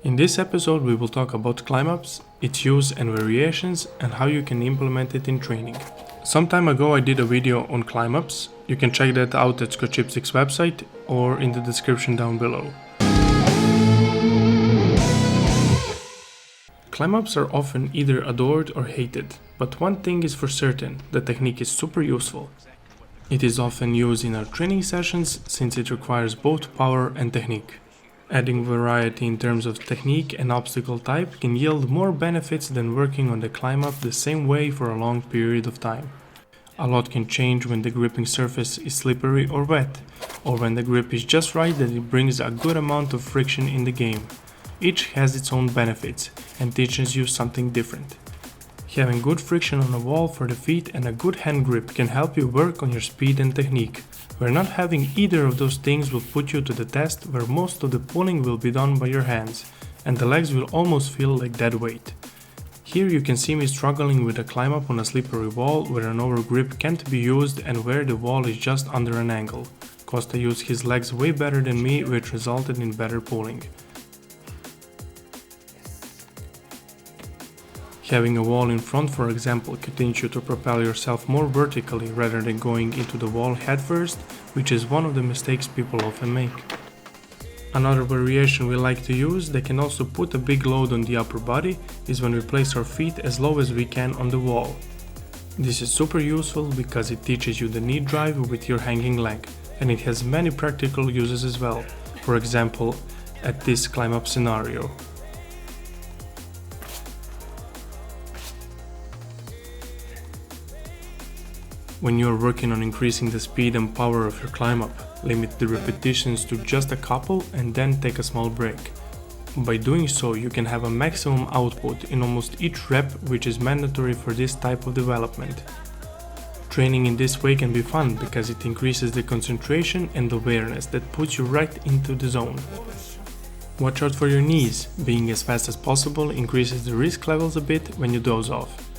In this episode we will talk about climb-ups, its use and variations, and how you can implement it in training. Some time ago I did a video on climb-ups. You can check that out at SKOCHYPSTIKS website or in the description down below. Climb-ups are often either adored or hated, but one thing is for certain, the technique is super useful. It is often used in our training sessions since it requires both power and technique. Adding variety in terms of technique and obstacle type can yield more benefits than working on the climb-up the same way for a long period of time. A lot can change when the gripping surface is slippery or wet, or when the grip is just right that it brings a good amount of friction in the game. Each has its own benefits and teaches you something different. Having good friction on a wall for the feet and a good hand grip can help you work on your speed and technique, where not having either of those things will put you to the test, where most of the pulling will be done by your hands, and the legs will almost feel like dead weight. Here you can see me struggling with a climb up on a slippery wall where an over grip can't be used and where the wall is just under an angle. Kosta used his legs way better than me, which resulted in better pulling. Having a wall in front, for example, can teach you to propel yourself more vertically rather than going into the wall headfirst, which is one of the mistakes people often make. Another variation we like to use that can also put a big load on the upper body is when we place our feet as low as we can on the wall. This is super useful because it teaches you the knee drive with your hanging leg, and it has many practical uses as well, for example, at this climb-up scenario. When you are working on increasing the speed and power of your climb-up, limit the repetitions to just a couple and then take a small break. By doing so, you can have a maximum output in almost each rep, which is mandatory for this type of development. Training in this way can be fun because it increases the concentration and awareness that puts you right into the zone. Watch out for your knees. Being as fast as possible increases the risk levels a bit when you doze off.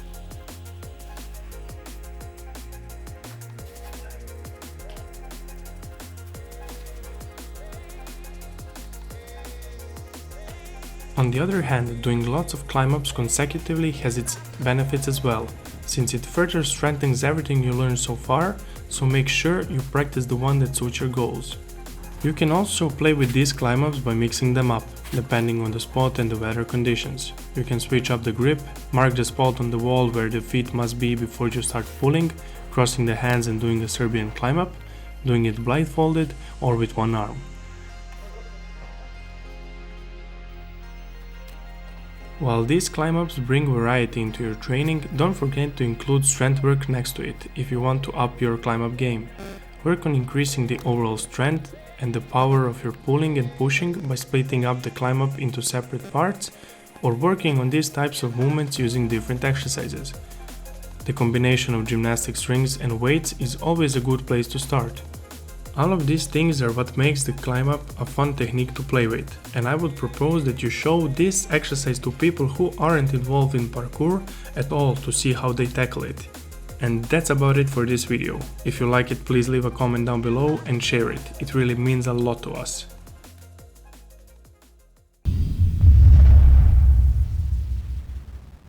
On the other hand, doing lots of climb-ups consecutively has its benefits as well, since it further strengthens everything you learned so far, so make sure you practice the one that suits your goals. You can also play with these climb-ups by mixing them up, depending on the spot and the weather conditions. You can switch up the grip, mark the spot on the wall where the feet must be before you start pulling, crossing the hands and doing a Serbian climb-up, doing it blindfolded or with one arm. While these climb-ups bring variety into your training, don't forget to include strength work next to it if you want to up your climb-up game. Work on increasing the overall strength and the power of your pulling and pushing by splitting up the climb-up into separate parts or working on these types of movements using different exercises. The combination of gymnastic rings and weights is always a good place to start. All of these things are what makes the climb-up a fun technique to play with, and I would propose that you show this exercise to people who aren't involved in parkour at all to see how they tackle it. And that's about it for this video. If you like it, please leave a comment down below and share it. It really means a lot to us.